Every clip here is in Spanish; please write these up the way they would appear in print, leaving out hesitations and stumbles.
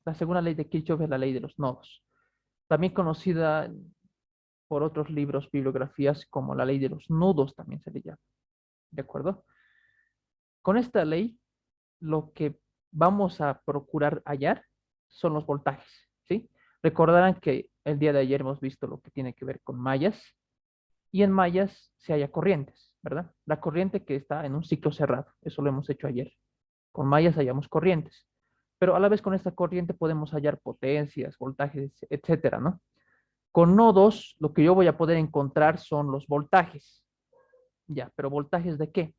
La segunda ley de Kirchhoff es la ley de los nodos, también conocida por otros libros, bibliografías, como la ley de los nudos, también se le llama. ¿De acuerdo? Con esta ley, lo que vamos a procurar hallar son los voltajes, ¿sí? Recordarán que el día de ayer hemos visto lo que tiene que ver con mallas, y en mallas se halla corrientes, ¿verdad? La corriente que está en un ciclo cerrado, eso lo hemos hecho ayer. Con mallas hallamos corrientes, pero a la vez con esta corriente podemos hallar potencias, voltajes, etcétera, ¿no? Con nodos, lo que yo voy a poder encontrar son los voltajes. Ya, pero ¿voltajes de qué?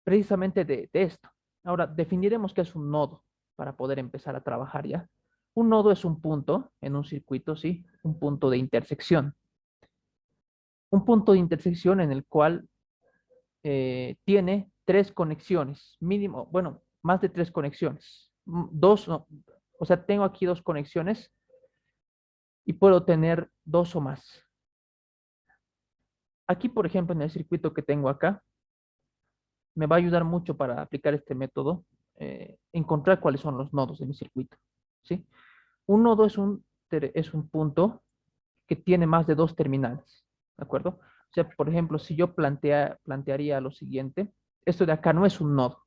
Precisamente de esto. Ahora, definiremos qué es un nodo para poder empezar a trabajar ya. Un nodo es un punto en un circuito, ¿sí? Un punto de intersección. Un punto de intersección en el cual tiene tres conexiones, mínimo, bueno, más de tres conexiones. Dos, no, o sea, tengo aquí dos conexiones y puedo tener dos o más. Aquí, por ejemplo, en el circuito que tengo acá, me va a ayudar mucho para aplicar este método, encontrar cuáles son los nodos de mi circuito, ¿sí? Un nodo es un punto que tiene más de dos terminales, ¿de acuerdo? O sea, por ejemplo, si yo plantearía lo siguiente, esto de acá no es un nodo,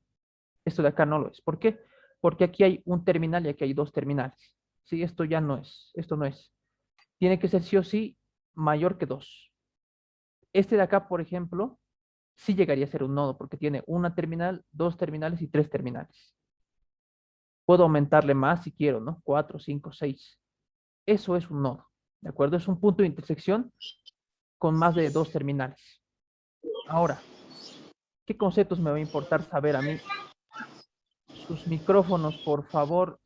esto de acá no lo es. ¿Por qué? Porque aquí hay un terminal y aquí hay dos terminales. Sí, esto ya no es, esto no es. Tiene que ser sí o sí mayor que dos. Este de acá, por ejemplo, sí llegaría a ser un nodo porque tiene una terminal, dos terminales y tres terminales. Puedo aumentarle más si quiero, ¿no? Cuatro, cinco, seis. Eso es un nodo, ¿de acuerdo? Es un punto de intersección con más de dos terminales. Ahora, ¿qué conceptos me va a importar saber a mí? Sus micrófonos, por favor.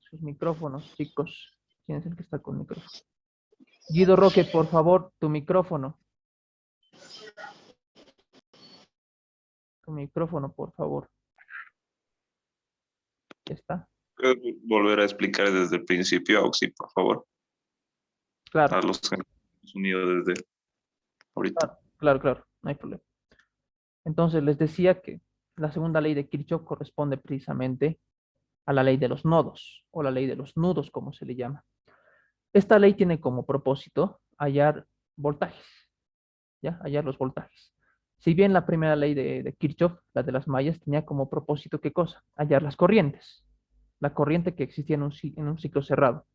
Sus micrófonos, chicos. ¿Quién es el que está con micrófono? Guido Roque, por favor, tu micrófono. Tu micrófono, por favor. Ya está. ¿Puedo volver a explicar desde el principio, Auxi, por favor? Claro, A los que hemos unido desde ahorita. claro, claro, claro. No hay problema. Entonces, les decía que la segunda ley de Kirchhoff corresponde precisamente a la ley de los nodos o la ley de los nudos, como se le llama. Esta ley tiene como propósito hallar voltajes, ¿ya? Hallar los voltajes. Si bien la primera ley de Kirchhoff, la de las mallas, tenía como propósito, ¿qué cosa? Hallar las corrientes, la corriente que existía en un ciclo cerrado.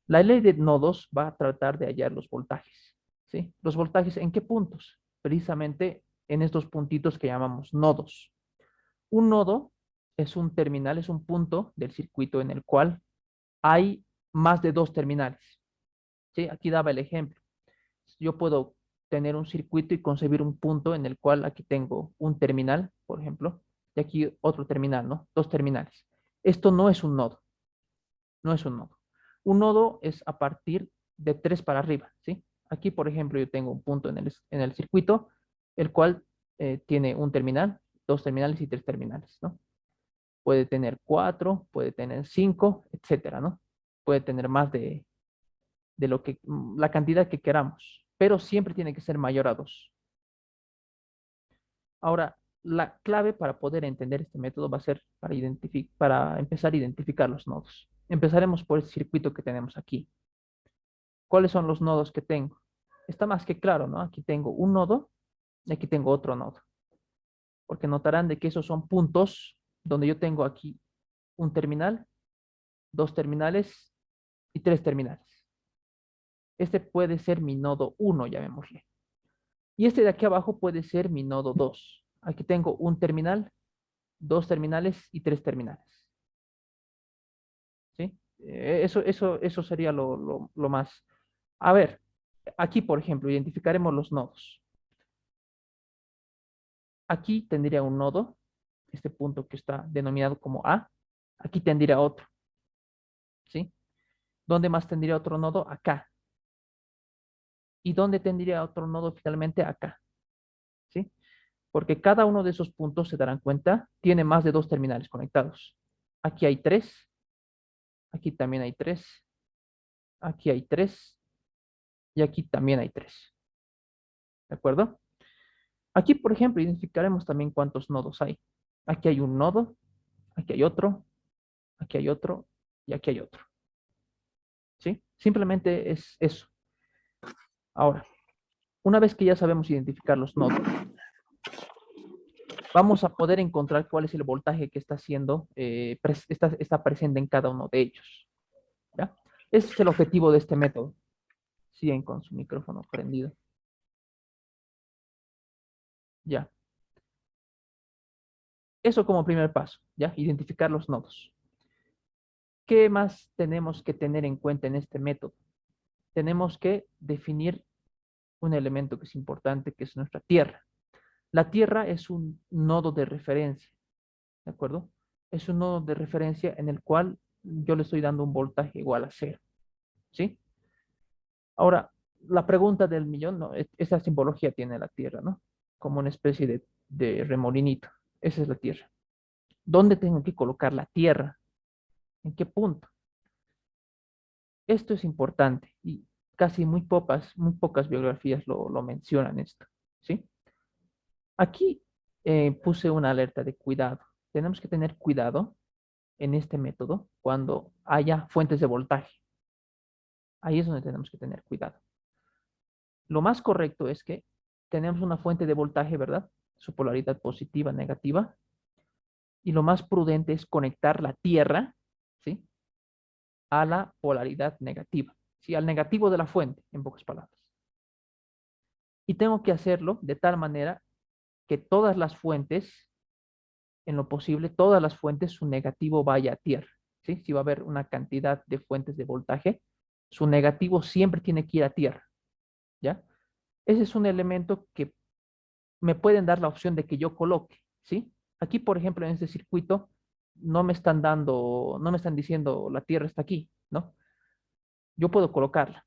La ley de nodos va a tratar de hallar los voltajes, ¿sí? ¿Los voltajes en qué puntos? Precisamente en estos puntitos que llamamos nodos. Un nodo es un terminal, es un punto del circuito en el cual hay más de dos terminales, ¿sí? Aquí daba el ejemplo. Yo puedo tener un circuito y concebir un punto en el cual aquí tengo un terminal, por ejemplo, y aquí otro terminal, ¿no? Dos terminales. Esto no es un nodo, no es un nodo. Un nodo es a partir de tres para arriba, ¿sí? Aquí, por ejemplo, yo tengo un punto en el circuito, el cual tiene un terminal, dos terminales y tres terminales, ¿no? Puede tener cuatro, puede tener cinco, etcétera, ¿no? Puede tener más de lo que, la cantidad que queramos, pero siempre tiene que ser mayor a dos. Ahora, la clave para poder entender este método va a ser para empezar a identificar los nodos. Empezaremos por el circuito que tenemos aquí. ¿Cuáles son los nodos que tengo? Está más que claro, ¿no? Aquí tengo un nodo y aquí tengo otro nodo. Porque notarán de que esos son puntos donde yo tengo aquí un terminal, dos terminales y tres terminales. Este puede ser mi nodo 1, llamémosle. Y este de aquí abajo puede ser mi nodo 2. Aquí tengo un terminal, dos terminales y tres terminales. ¿Sí? Eso sería lo más. A ver, aquí, por ejemplo, identificaremos los nodos. Aquí tendría un nodo, este punto que está denominado como A. Aquí tendría otro. ¿Sí? ¿Dónde más tendría otro nodo? Acá. ¿Y dónde tendría otro nodo finalmente? Acá. ¿Sí? Porque cada uno de esos puntos, se darán cuenta, tiene más de dos terminales conectados. Aquí hay tres, aquí también hay tres, aquí hay tres y aquí también hay tres. ¿De acuerdo? Aquí, por ejemplo, identificaremos también cuántos nodos hay. Aquí hay un nodo, aquí hay otro y aquí hay otro. ¿Sí? Simplemente es eso. Ahora, una vez que ya sabemos identificar los nodos, vamos a poder encontrar cuál es el voltaje que está haciendo, está presente en cada uno de ellos. ¿Ya? Ese es el objetivo de este método. Siguen con su micrófono prendido. Ya. Eso como primer paso, ¿ya? Identificar los nodos. ¿Qué más tenemos que tener en cuenta en este método? Tenemos que definir un elemento que es importante, que es nuestra tierra. La tierra es un nodo de referencia, ¿de acuerdo? Es un nodo de referencia en el cual yo le estoy dando un voltaje igual a cero, ¿sí? Ahora, la pregunta del millón, ¿no? Esa simbología tiene la tierra, ¿no? Como una especie de remolinito. Esa es la tierra. ¿Dónde tengo que colocar la tierra? ¿En qué punto? Esto es importante y casi muy pocas biografías lo mencionan esto, ¿sí? Aquí puse una alerta de cuidado. Tenemos que tener cuidado en este método cuando haya fuentes de voltaje. Ahí es donde tenemos que tener cuidado. Lo más correcto es que tenemos una fuente de voltaje, ¿verdad? Su polaridad positiva, negativa. Y lo más prudente es conectar la tierra, ¿sí? A la polaridad negativa, ¿sí? Al negativo de la fuente, en pocas palabras. Y tengo que hacerlo de tal manera que todas las fuentes, en lo posible, todas las fuentes, su negativo vaya a tierra, ¿sí? Si va a haber una cantidad de fuentes de voltaje, su negativo siempre tiene que ir a tierra, ¿ya? Ese es un elemento que me pueden dar la opción de que yo coloque, ¿sí? Aquí, por ejemplo, en este circuito, no me están diciendo la tierra está aquí, ¿no? Yo puedo colocarla.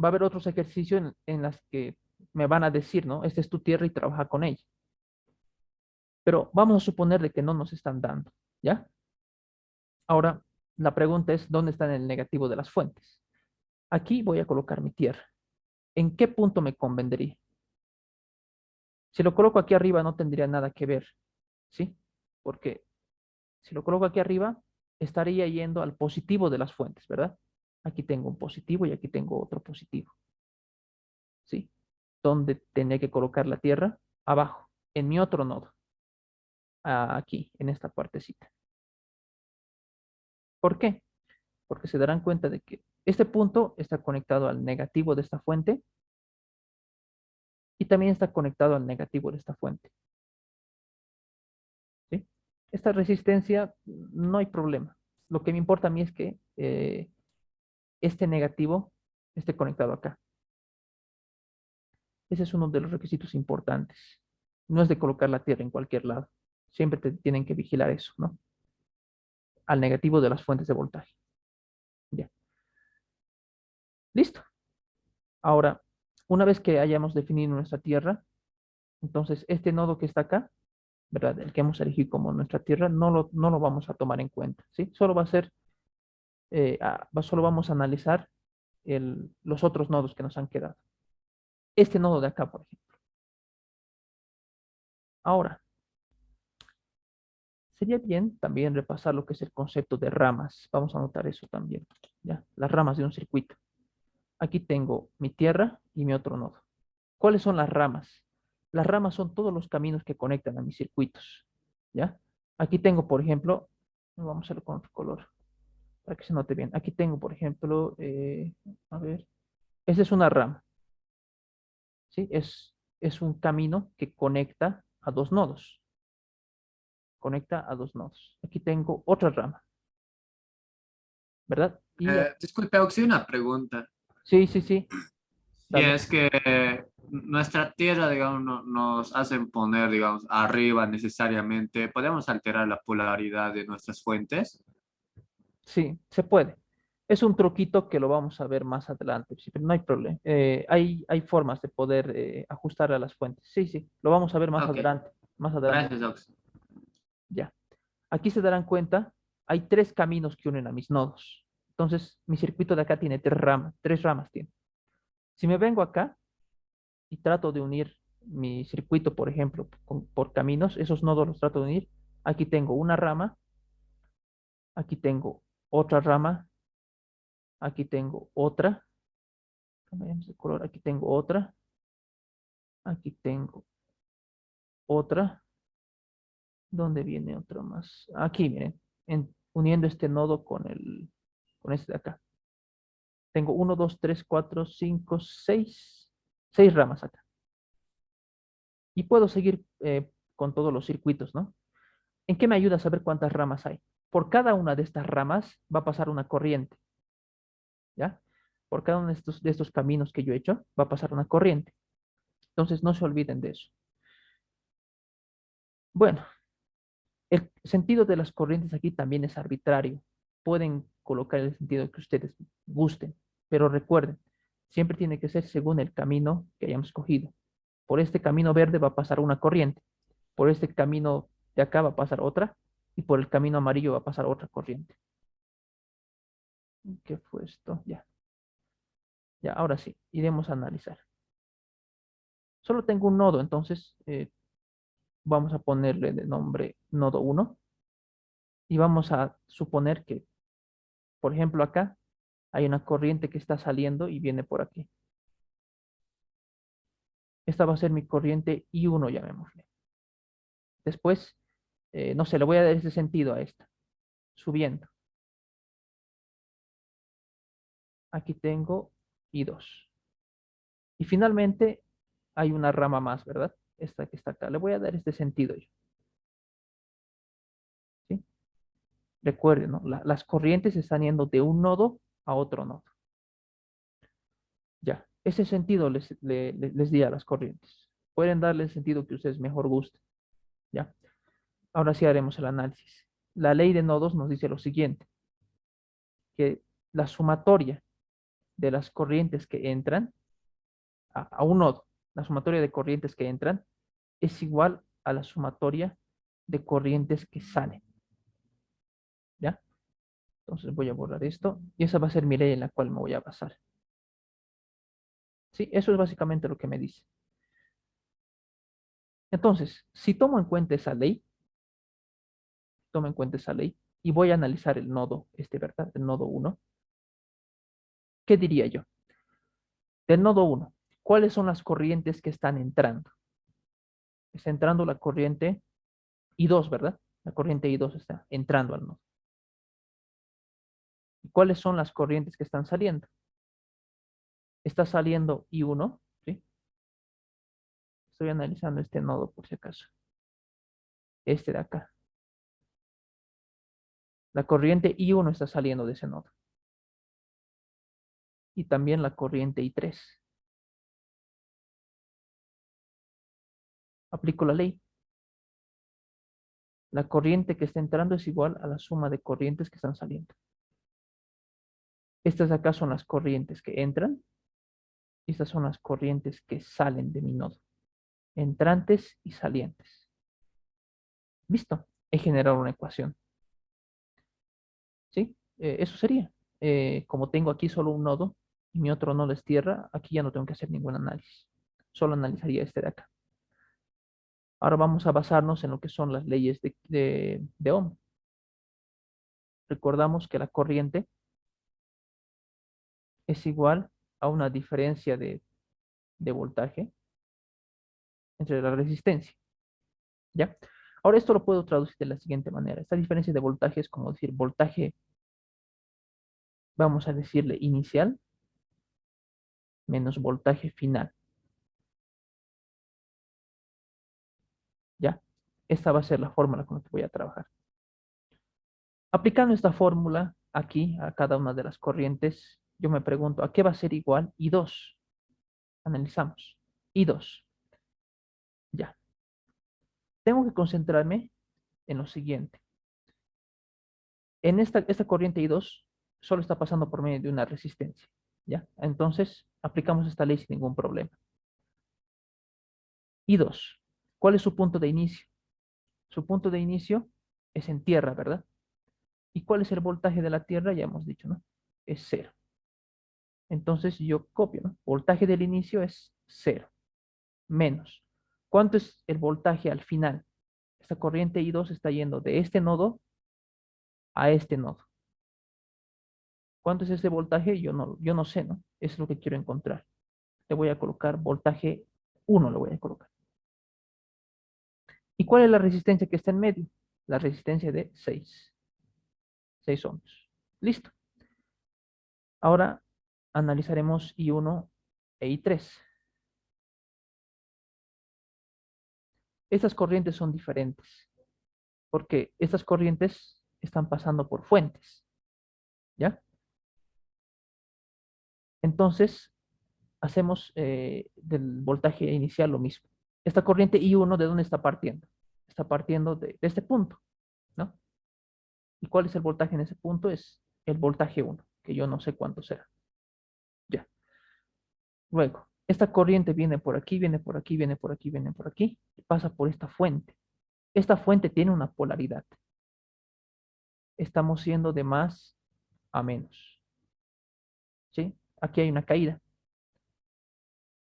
Va a haber otros ejercicios en las que me van a decir, ¿no? Esta es tu tierra y trabaja con ella. Pero vamos a suponer de que no nos están dando, ¿ya? Ahora, la pregunta es, ¿dónde está el negativo de las fuentes? Aquí voy a colocar mi tierra. ¿En qué punto me convendría? Si lo coloco aquí arriba no tendría nada que ver, ¿sí? Porque si lo coloco aquí arriba, estaría yendo al positivo de las fuentes, ¿verdad? Aquí tengo un positivo y aquí tengo otro positivo, ¿sí? ¿Dónde tendría que colocar la tierra? Abajo, en mi otro nodo, aquí, en esta partecita. ¿Por qué? Porque se darán cuenta de que este punto está conectado al negativo de esta fuente y también está conectado al negativo de esta fuente, ¿sí? Esta resistencia no hay problema. Lo que me importa a mí es que este negativo esté conectado acá. Ese es uno de los requisitos importantes. No es de colocar la tierra en cualquier lado. Siempre te tienen que vigilar eso, ¿no? Al negativo de las fuentes de voltaje. Ya. Listo. Ahora, una vez que hayamos definido nuestra tierra, entonces este nodo que está acá, ¿verdad? El que hemos elegido como nuestra tierra, no lo vamos a tomar en cuenta, ¿sí? Solo va a ser, solo vamos a analizar los otros nodos que nos han quedado. Este nodo de acá, por ejemplo. Ahora, sería bien también repasar lo que es el concepto de ramas. Vamos a anotar eso también, ¿ya? Las ramas de un circuito. Aquí tengo mi tierra y mi otro nodo. ¿Cuáles son las ramas? Las ramas son todos los caminos que conectan a mis circuitos, ¿ya? Aquí tengo, por ejemplo, vamos a hacerlo con otro color, para que se note bien. Aquí tengo, por ejemplo, a ver, esa es una rama, ¿sí? Es un camino que conecta a dos nodos. Conecta a dos nodos. Aquí tengo otra rama, ¿verdad? Disculpe, Oxy, una pregunta. Sí, sí, sí, Y dale. es que nuestra tierra, digamos, nos hacen poner, digamos, arriba necesariamente. ¿Podemos alterar la polaridad de nuestras fuentes? Sí, se puede. Es un truquito que lo vamos a ver más adelante, sí, pero no hay problema. Hay formas de poder ajustar a las fuentes. Sí, sí, lo vamos a ver más Ok, adelante. Más adelante. gracias, Oxy. Ya. Aquí se darán cuenta, hay tres caminos que unen a mis nodos. Entonces, mi circuito de acá tiene tres ramas tiene. Si me vengo acá y trato de unir mi circuito, por ejemplo, por caminos, esos nodos los trato de unir. Aquí tengo una rama, aquí tengo otra rama, aquí tengo otra, cambiamos de color, aquí tengo otra, aquí tengo otra, ¿dónde viene otra más? Aquí, miren, uniendo este nodo con este de acá. Tengo 1, 2, 3, 4, 5, 6, 6 ramas acá. Y puedo seguir con todos los circuitos, ¿no? ¿En qué me ayuda a saber cuántas ramas hay? Por cada una de estas ramas va a pasar una corriente, ¿ya? Por cada uno de estos caminos que yo he hecho, va a pasar una corriente. Entonces, no se olviden de eso. Bueno, el sentido de las corrientes aquí también es arbitrario. Pueden colocar el sentido que ustedes gusten, pero recuerden, siempre tiene que ser según el camino que hayamos cogido. Por este camino verde va a pasar una corriente, por este camino de acá va a pasar otra, y por el camino amarillo va a pasar otra corriente. ¿Qué fue esto? Ya. Ya, ahora sí, iremos a analizar. Solo tengo un nodo, entonces vamos a ponerle de nombre nodo 1 y vamos a suponer que, por ejemplo, acá hay una corriente que está saliendo y viene por aquí. Esta va a ser mi corriente I1, llamémosle. Después, no sé, le voy a dar ese sentido a esta, subiendo. Aquí tengo I2. Y finalmente hay una rama más, ¿verdad? Esta que está acá. Le voy a dar este sentido yo. ¿Sí? Recuerden, ¿no? Las corrientes están yendo de un nodo a otro nodo. Ya, ese sentido les di a las corrientes. Pueden darle el sentido que ustedes mejor gusten. Ya, ahora sí haremos el análisis. La ley de nodos nos dice lo siguiente, que la sumatoria de las corrientes que entran a un nodo, la sumatoria de corrientes que entran es igual a la sumatoria de corrientes que salen. ¿Ya? Entonces voy a borrar esto y esa va a ser mi ley en la cual me voy a basar. ¿Sí? Eso es básicamente lo que me dice. Entonces, si tomo en cuenta esa ley, y voy a analizar el nodo, ¿verdad? El nodo 1. ¿Qué diría yo? Del nodo 1, ¿cuáles son las corrientes que están entrando? Está entrando la corriente I2, ¿verdad? La corriente I2 está entrando al nodo. ¿Y cuáles son las corrientes que están saliendo? Está saliendo I1, ¿sí? Estoy analizando este nodo por si acaso. Este de acá. La corriente I1 está saliendo de ese nodo. Y también la corriente I3. Aplico la ley. La corriente que está entrando es igual a la suma de corrientes que están saliendo. Estas de acá son las corrientes que entran. Y estas son las corrientes que salen de mi nodo. Entrantes y salientes. ¿Listo? He generado una ecuación. ¿Sí? Eso sería. Como tengo aquí solo un nodo y mi otro nodo es tierra, aquí ya no tengo que hacer ningún análisis. Solo analizaría este de acá. Ahora vamos a basarnos en lo que son las leyes de Ohm. Recordamos que la corriente es igual a una diferencia de voltaje entre la resistencia. ¿Ya? Ahora esto lo puedo traducir de la siguiente manera. Esta diferencia de voltaje es como decir voltaje, vamos a decirle inicial, menos voltaje final. ¿Ya? Esta va a ser la fórmula con la que voy a trabajar. Aplicando esta fórmula aquí a cada una de las corrientes, yo me pregunto, ¿a qué va a ser igual I2? Analizamos. I2. Ya. Tengo que concentrarme en lo siguiente. En esta corriente I2 solo está pasando por medio de una resistencia. ¿Ya? Entonces, aplicamos esta ley sin ningún problema. I2. ¿Cuál es su punto de inicio? Su punto de inicio es en tierra, ¿verdad? ¿Y cuál es el voltaje de la tierra? Ya hemos dicho, ¿no? Es 0. Entonces yo copio, ¿no? Voltaje del inicio es 0. Menos. ¿Cuánto es el voltaje al final? Esta corriente I2 está yendo de este nodo a este nodo. ¿Cuánto es ese voltaje? Yo no sé, ¿no? Eso es lo que quiero encontrar. Le voy a colocar voltaje 1, le voy a colocar. ¿Y cuál es la resistencia que está en medio? La resistencia de 6 ohms. Listo. Ahora analizaremos I1 e I3. Estas corrientes son diferentes, porque estas corrientes están pasando por fuentes, ¿ya? Entonces, hacemos del voltaje inicial lo mismo. Esta corriente I1, ¿de dónde está partiendo? Está partiendo de este punto, ¿no? ¿Y cuál es el voltaje en ese punto? Es el voltaje 1, que yo no sé cuánto será. Ya. Luego, esta corriente viene por aquí, viene por aquí, viene por aquí, viene por aquí, y pasa por esta fuente. Esta fuente tiene una polaridad. Estamos yendo de más a menos, ¿sí? Aquí hay una caída.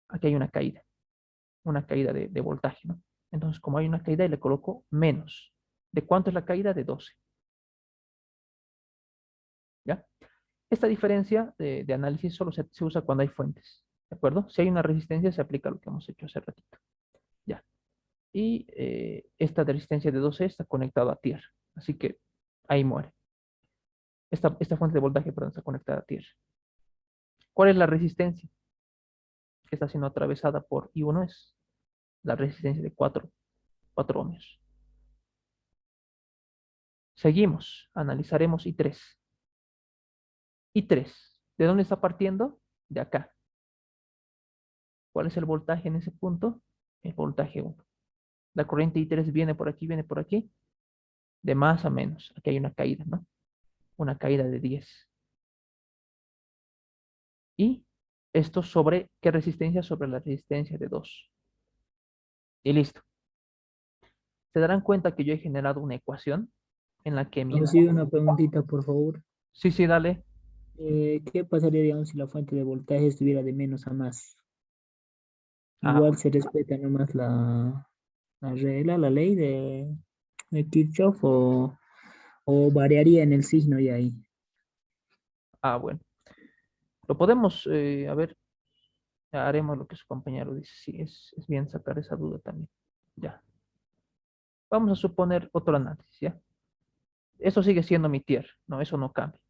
Aquí hay una caída de voltaje, ¿no? Entonces, como hay una caída, le coloco menos. ¿De cuánto es la caída? De 12. ¿Ya? Esta diferencia de análisis solo se usa cuando hay fuentes, ¿de acuerdo? Si hay una resistencia, se aplica lo que hemos hecho hace ratito. Ya. Y esta de resistencia de 12 está conectada a tierra, así que ahí muere. Esta fuente de voltaje, perdón, está conectada a tierra. ¿Cuál es la resistencia que está siendo atravesada por I1? Es la resistencia de 4 ohmios. Seguimos, analizaremos I3. I3, ¿de dónde está partiendo? De acá. ¿Cuál es el voltaje en ese punto? El voltaje 1. La corriente I3 viene por aquí, de más a menos. Aquí hay una caída, ¿no? Una caída de 10. Y esto sobre, ¿qué resistencia? Sobre la resistencia de 2. Y listo. Se darán cuenta que yo he generado una ecuación en la que mi... Sí, una preguntita, por favor. Sí, sí, dale. ¿Qué pasaría, digamos, si la fuente de voltaje estuviera de menos a más? Ah, Igual se respeta nomás la regla, la ley de Kirchhoff o variaría en el signo y ahí. bueno. Lo podemos, a ver, haremos lo que su compañero dice. Sí, es bien sacar esa duda también. Ya. Vamos a suponer otro análisis, ¿ya? Eso sigue siendo mi tierra, no, eso no cambia.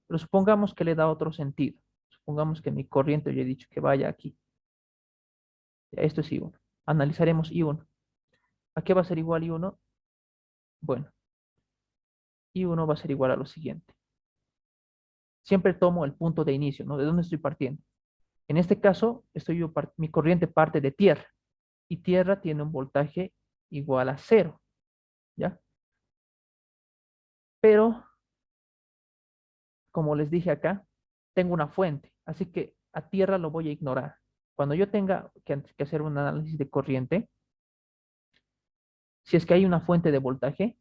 Pero supongamos que le da otro sentido. Supongamos que mi corriente, yo he dicho que vaya aquí. Ya, esto es I1. Analizaremos I1. ¿A qué va a ser igual I1? Bueno, I1 va a ser igual a lo siguiente. Siempre tomo el punto de inicio, ¿no? ¿De dónde estoy partiendo? En este caso, mi corriente parte de tierra. Y tierra tiene un voltaje igual a 0, ¿ya? Pero, como les dije acá, tengo una fuente. Así que a tierra lo voy a ignorar. Cuando yo tenga que hacer un análisis de corriente, si es que hay una fuente de voltaje,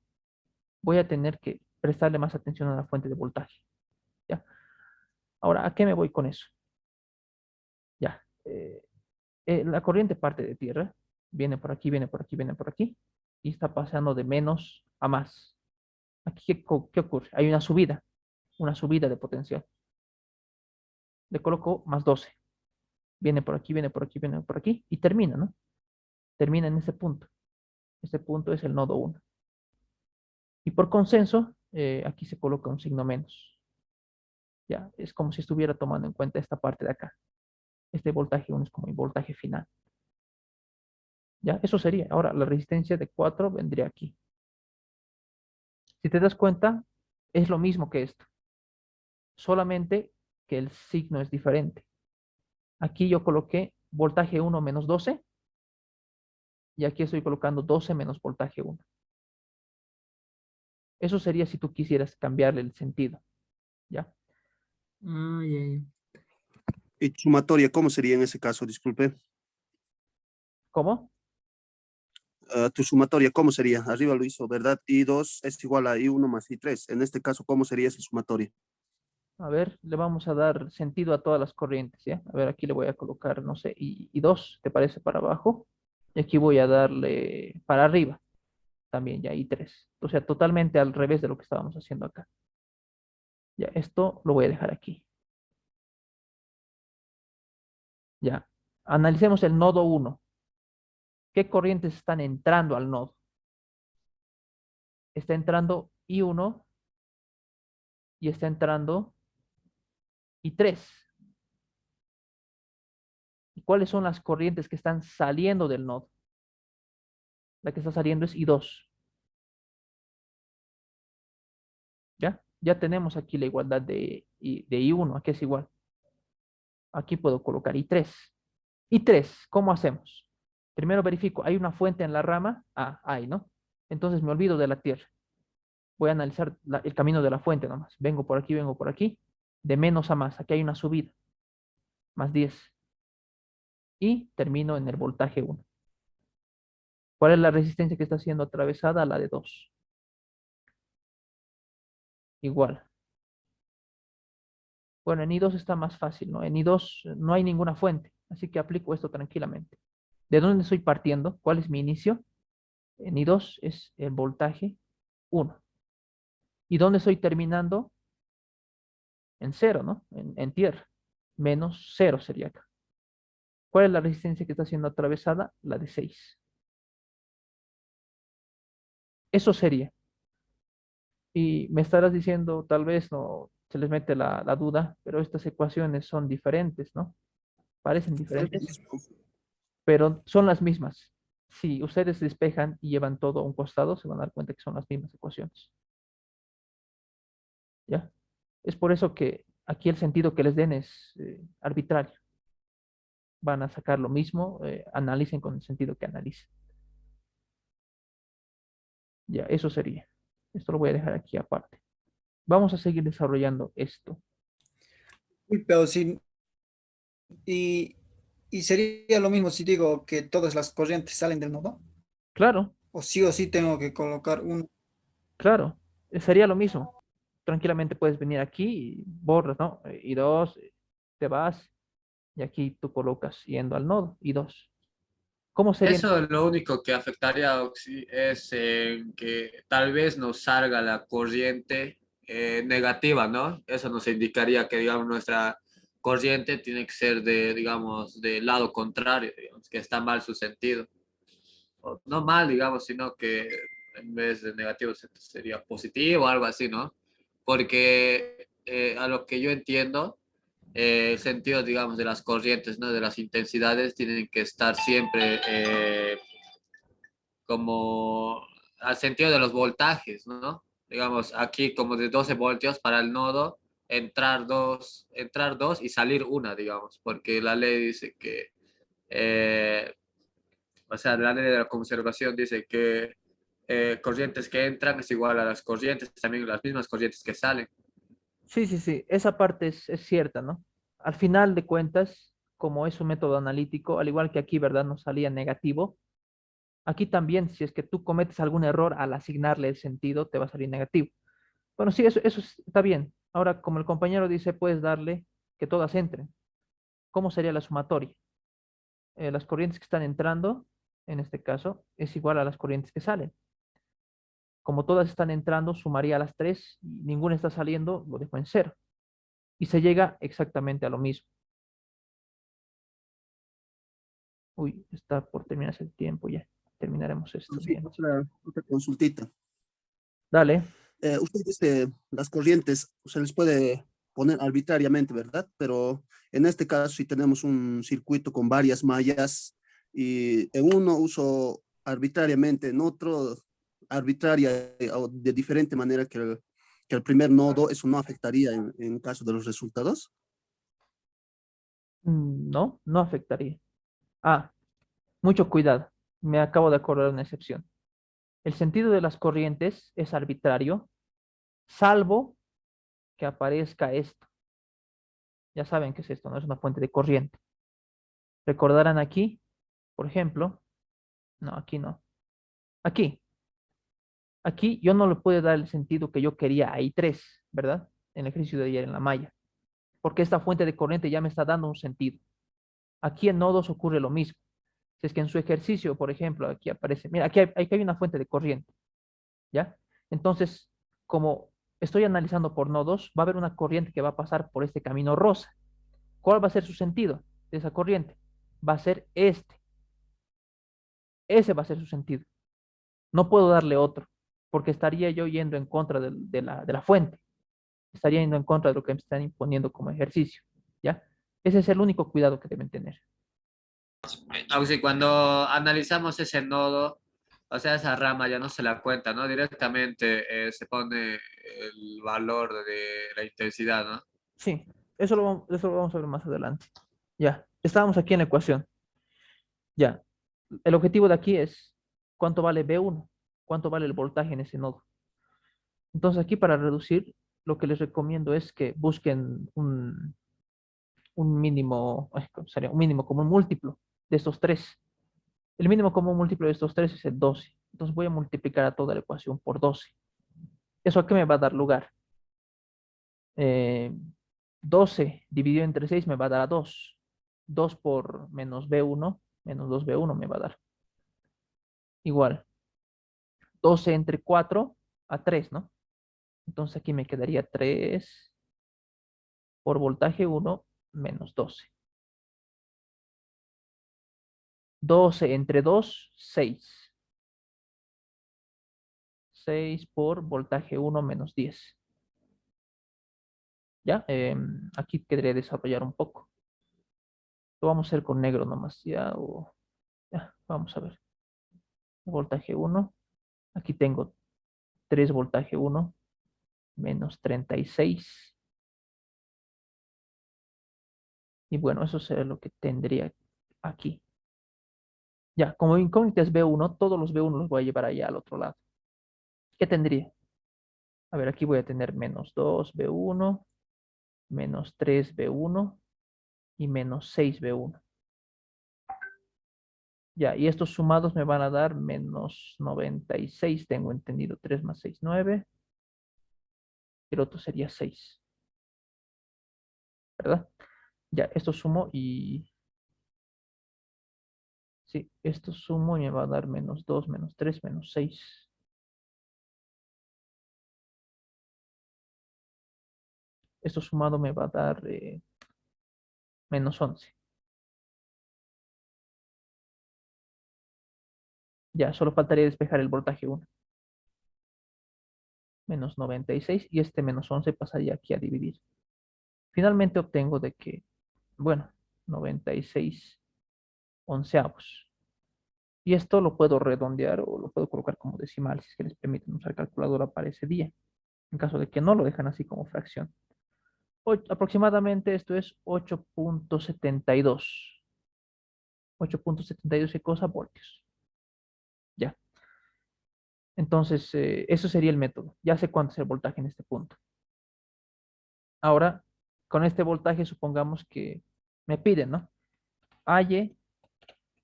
voy a tener que prestarle más atención a la fuente de voltaje. ¿Ya? Ahora, ¿a qué me voy con eso? Ya. La corriente parte de tierra, viene por aquí, viene por aquí, viene por aquí, y está pasando de menos a más. Aquí, ¿qué ocurre? Hay una subida de potencial. Le coloco más 12. Viene por aquí, viene por aquí, viene por aquí, y termina, ¿no? Termina en ese punto. Este punto es el nodo 1. Y por consenso, aquí se coloca un signo menos. Ya, es como si estuviera tomando en cuenta esta parte de acá. Este voltaje 1 es como el voltaje final. Ya, eso sería. Ahora, la resistencia de 4 vendría aquí. Si te das cuenta, es lo mismo que esto. Solamente que el signo es diferente. Aquí yo coloqué voltaje 1 menos 12 y aquí estoy colocando 12 menos voltaje 1. Eso sería si tú quisieras cambiarle el sentido. ¿Ya? Ah, ya, ya. ¿Y sumatoria cómo sería en ese caso? Disculpe. ¿Cómo? Tu sumatoria, ¿cómo sería? Arriba lo hizo, ¿verdad? I2 es igual a I1 más I3. En este caso, ¿cómo sería esa sumatoria? A ver, le vamos a dar sentido a todas las corrientes, ¿ya? A ver, aquí le voy a colocar, no sé, y 2, ¿te parece? Para abajo. Y aquí voy a darle para arriba también, ya, y 3. O sea, totalmente al revés de lo que estábamos haciendo acá. Ya, esto lo voy a dejar aquí. Ya, analicemos el nodo 1. ¿Qué corrientes están entrando al nodo? Está entrando I1 y está entrando I3. ¿Y cuáles son las corrientes que están saliendo del nodo? La que está saliendo es I2. ¿Ya? Ya tenemos aquí la igualdad de I1, aquí es igual. Aquí puedo colocar I3. I3, ¿cómo hacemos? Primero verifico, ¿hay una fuente en la rama? Ah, hay, ¿no? Entonces me olvido de la tierra. Voy a analizar el camino de la fuente nomás. Vengo por aquí, de menos a más. Aquí hay una subida, más 10. Y termino en el voltaje 1. ¿Cuál es la resistencia que está siendo atravesada? La de 2. Igual. Bueno, en I2 está más fácil, ¿no? En I2 no hay ninguna fuente, así que aplico esto tranquilamente. ¿De dónde estoy partiendo? ¿Cuál es mi inicio? En I2 es el voltaje 1. ¿Y dónde estoy terminando? En 0, ¿no? En tierra. Menos 0 sería acá. ¿Cuál es la resistencia que está siendo atravesada? La de 6. Eso sería. Y me estarás diciendo, tal vez no se les mete la duda, pero estas ecuaciones son diferentes, ¿no? Parecen diferentes, pero son las mismas. Si ustedes despejan y llevan todo a un costado, se van a dar cuenta que son las mismas ecuaciones. ¿Ya? Es por eso que aquí el sentido que les den es arbitrario. Van a sacar lo mismo, analicen con el sentido que analicen. Ya, eso sería. Esto lo voy a dejar aquí aparte. Vamos a seguir desarrollando esto. Uy, pero sí, y, y sería lo mismo si digo que todas las corrientes salen del nodo, Claro, o sí tengo que colocar un... claro, sería lo mismo. Tranquilamente puedes venir aquí y borras, ¿no? Y dos, te vas y aquí tú colocas yendo al nodo y dos. ¿Cómo sería? Eso lo único que afectaría es que tal vez nos salga la corriente negativa, ¿no? Eso nos indicaría que, digamos, nuestra corriente tiene que ser de, digamos, del lado contrario, digamos, que está mal su sentido. O no mal, digamos, sino que en vez de negativo sería positivo o algo así, ¿no? Porque a lo que yo entiendo, el sentido, digamos, de las corrientes, ¿no? De las intensidades tienen que estar siempre como al sentido de los voltajes, ¿no? Digamos, aquí como de 12 voltios para el nodo, entrar dos y salir una, digamos, porque la ley dice que, o sea, la ley de la conservación dice que corrientes que entran es igual a las corrientes, también las mismas corrientes que salen. Sí, sí, sí, esa parte es cierta, ¿no? Al final de cuentas, como es un método analítico, al igual que aquí, ¿verdad? Nos salía negativo. Aquí también, si es que tú cometes algún error al asignarle el sentido, te va a salir negativo. Bueno, sí, eso está bien. Ahora, como el compañero dice, puedes darle que todas entren. ¿Cómo sería la sumatoria? Las corrientes que están entrando, en este caso, es igual a las corrientes que salen. Como todas están entrando, sumaría las tres y ninguna está saliendo, lo dejo en cero. Y se llega exactamente a lo mismo. Uy, está por terminarse el tiempo ya. Terminaremos esto Sí, bien. otra consultita. Dale. Usted dice las corrientes se les puede poner arbitrariamente, ¿verdad? Pero en este caso, si tenemos un circuito con varias mallas y en uno uso arbitrariamente, en otro arbitraria o de diferente manera que el primer nodo, ¿eso no afectaría en caso de los resultados? No, no afectaría. Ah, mucho cuidado. Me acabo de acordar una excepción. El sentido de las corrientes es arbitrario, salvo que aparezca esto. Ya saben qué es esto, no es una fuente de corriente. Recordarán aquí, por ejemplo, no, aquí no. Aquí, aquí yo no le puedo dar el sentido que yo quería a I3, ¿verdad? En el ejercicio de ayer en la malla, porque esta fuente de corriente ya me está dando un sentido. Aquí en nodos ocurre lo mismo. Si es que en su ejercicio, por ejemplo, aquí aparece, mira, aquí hay una fuente de corriente, ¿ya? Entonces, como estoy analizando por nodos, va a haber una corriente que va a pasar por este camino rosa. ¿Cuál va a ser su sentido de esa corriente? Va a ser este. Ese va a ser su sentido. No puedo darle otro, porque estaría yo yendo en contra de la fuente. Estaría yendo en contra de lo que me están imponiendo como ejercicio. ¿Ya? Ese es el único cuidado que deben tener. Aunque cuando analizamos ese nodo, o sea, esa rama ya no se la cuenta, ¿no? Directamente se pone el valor de la intensidad, ¿no? Sí, eso lo vamos a ver más adelante. Ya, estábamos aquí en la ecuación. Ya, el objetivo de aquí es cuánto vale B1, cuánto vale el voltaje en ese nodo. Entonces aquí para reducir, lo que les recomiendo es que busquen un mínimo, ¿cómo sería? Un mínimo común múltiplo de estos tres. El mínimo común múltiplo de estos tres es el 12. Entonces voy a multiplicar a toda la ecuación por 12. ¿Eso a qué me va a dar lugar? Eh, 12 dividido entre 6 me va a dar a 2. 2 por menos B1, menos 2B1 me va a dar. Igual, 12 entre 4 a 3, ¿no? Entonces aquí me quedaría 3 por voltaje 1 menos 12. 12 entre 2, 6. 6 por voltaje 1 menos 10. ¿Ya? Aquí quería desarrollar un poco. Lo vamos a hacer con negro nomás, ¿ya? Ya, vamos a ver. Voltaje 1. Aquí tengo 3 voltaje 1 menos 36. Y bueno, eso será lo que tendría aquí. Ya, como incógnita es B1, todos los B1 los voy a llevar allá al otro lado. ¿Qué tendría? A ver, aquí voy a tener menos 2B1, menos 3B1 y menos 6B1. Ya, y estos sumados me van a dar menos 96, tengo entendido. 3 más 6, 9. El otro sería 6, ¿verdad? Ya, esto sumo y... Sí, esto sumo y me va a dar menos 2, menos 3, menos 6. Esto sumado me va a dar menos 11. Ya, solo faltaría despejar el voltaje 1. Menos 96 y este menos 11 pasaría aquí a dividir. Finalmente obtengo de que, bueno, 96 onceavos. Y esto lo puedo redondear o lo puedo colocar como decimal si es que les permiten usar calculadora para ese día. En caso de que no lo dejan así como fracción. Aproximadamente esto es 8.72. 8.72, ¿qué cosa? Voltios. Ya. Entonces, eso sería el método. Ya sé cuánto es el voltaje en este punto. Ahora, con este voltaje, supongamos que me piden, ¿no? Halle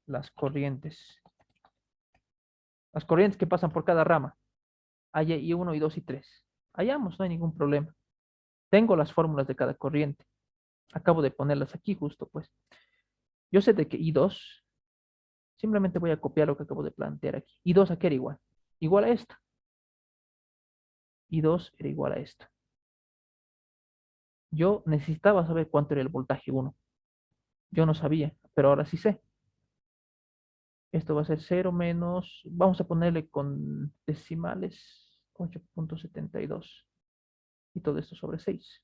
las corrientes. Las corrientes que pasan por cada rama. Halle I1, I2 y 3. Hallamos, no hay ningún problema. Tengo las fórmulas de cada corriente. Acabo de ponerlas aquí justo, pues. Yo sé de que I2, simplemente voy a copiar lo que acabo de plantear aquí. I2 a qué era igual. Igual a esto. I2 era igual a esto. Yo necesitaba saber cuánto era el voltaje 1. Yo no sabía, pero ahora sí sé. Esto va a ser 0 menos, vamos a ponerle con decimales, 8.72. Y todo esto sobre 6.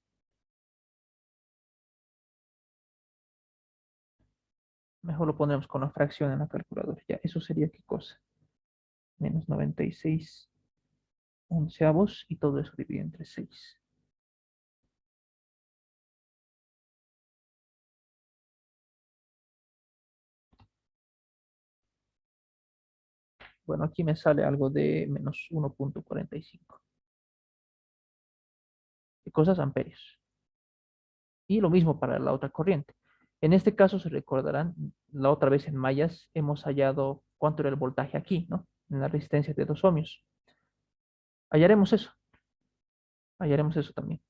Mejor lo ponemos con la fracción en la calculadora. Ya, eso sería qué cosa. Menos 96 onceavos y todo eso dividido entre 6. Bueno, aquí me sale algo de menos 1.45. ¿Qué cosas? Amperios. Y lo mismo para la otra corriente. En este caso, se recordarán, la otra vez en mallas hemos hallado cuánto era el voltaje aquí, ¿no? En la resistencia de 2 ohmios. Hallaremos eso. Hallaremos eso también.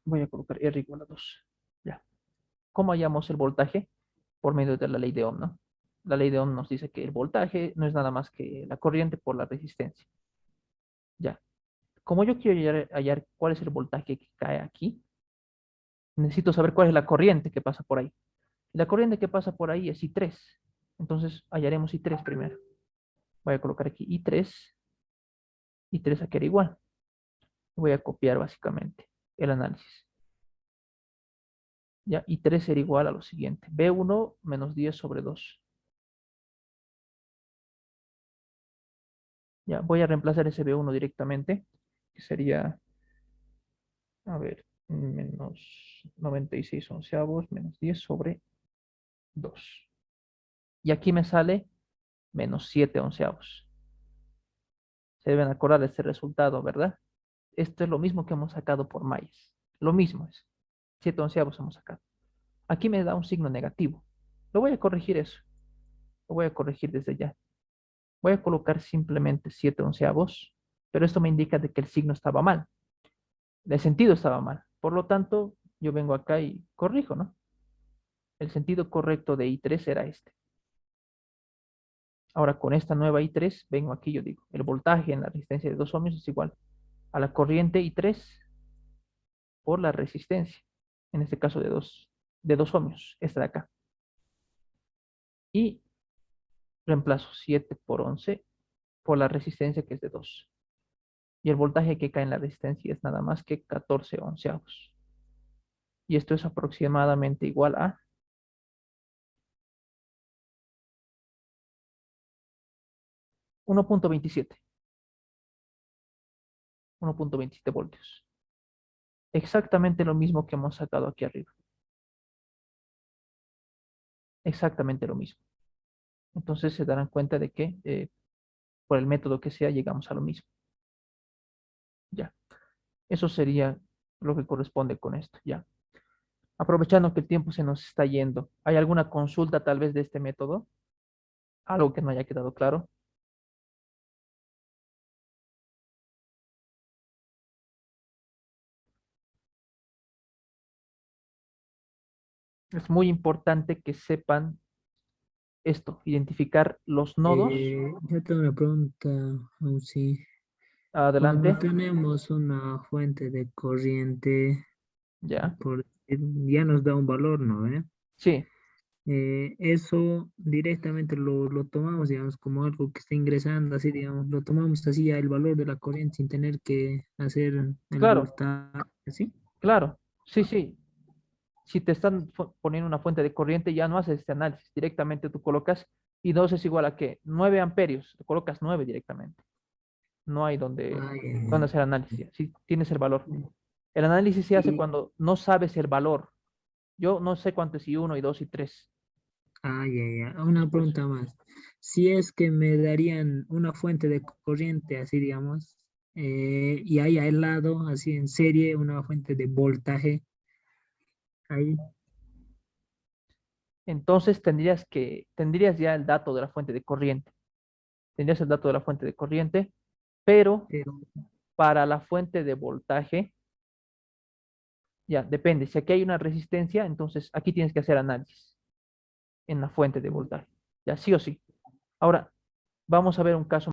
Voy a colocar R igual a 2. Ya. ¿cómo hallamos el voltaje? Por medio de la ley de Ohm, ¿no? La ley de Ohm nos dice que el voltaje no es nada más que la corriente por la resistencia. Ya. Como yo quiero hallar cuál es el voltaje que cae aquí, necesito saber cuál es la corriente que pasa por ahí. La corriente que pasa por ahí es I3. Entonces hallaremos I3 primero. Voy a colocar aquí I3. I3 aquí era igual. Voy a copiar básicamente el análisis. Ya, I3 era igual a lo siguiente. B1 menos 10 sobre 2. Ya, voy a reemplazar ese B1 directamente, que sería, a ver, menos 96 onceavos, menos 10 sobre 2. Y aquí me sale menos 7 onceavos. Se deben acordar de este resultado, ¿verdad? Esto es lo mismo que hemos sacado por Mayes. Lo mismo es. 7 onceavos hemos sacado. Aquí me da un signo negativo. Lo voy a corregir eso. Lo voy a corregir desde ya. Voy a colocar simplemente 7 onceavos, pero esto me indica de que el signo estaba mal. El sentido estaba mal. Por lo tanto, yo vengo acá y corrijo, ¿no? El sentido correcto de I3 era este. Ahora, con esta nueva I3, vengo aquí, yo digo, el voltaje en la resistencia de 2 ohmios es igual a la corriente I3 por la resistencia, en este caso de 2 ohmios, esta de acá. Y reemplazo 7 por 11 por la resistencia que es de 2. Y el voltaje que cae en la resistencia es nada más que 14 onceavos. Y esto es aproximadamente igual a 1.27. 1.27 voltios. Exactamente lo mismo que hemos sacado aquí arriba. Exactamente lo mismo. Entonces se darán cuenta de que por el método que sea llegamos a lo mismo. Ya. Eso sería lo que corresponde con esto. Ya. Aprovechando que el tiempo se nos está yendo, ¿hay alguna consulta tal vez de este método? ¿Algo que no haya quedado claro? Es muy importante que sepan esto, identificar los nodos. Yo tengo una pregunta, sí. Cuando Adelante. tenemos una fuente de corriente, Ya. por decir, ya nos da un valor, ¿no? Sí, Eso directamente lo tomamos, digamos, como algo que está ingresando, así, digamos, lo tomamos así ya el valor de la corriente sin tener que hacer el claro, voltaje, ¿sí? claro. Sí, sí. Si te están poniendo una fuente de corriente, ya no haces este análisis. Directamente tú colocas y 2 es igual a qué? 9 amperios. Tú colocas 9 directamente. No hay donde, Ah, ya, donde hacer análisis. Si tienes el valor. El análisis se hace Y, cuando no sabes el valor. Yo no sé cuánto es I1, I2 y 3. ya, ya. Una Por eso. pregunta más. Si es que me darían una fuente de corriente, así digamos, y hay al lado, así en serie, una fuente de voltaje, ahí, Entonces tendrías ya el dato de la fuente de corriente. Tendrías el dato de la fuente de corriente, pero pero para la fuente de voltaje, ya depende. Si aquí hay una resistencia, entonces aquí tienes que hacer análisis en la fuente de voltaje. Ya sí o sí. Ahora, vamos a ver un caso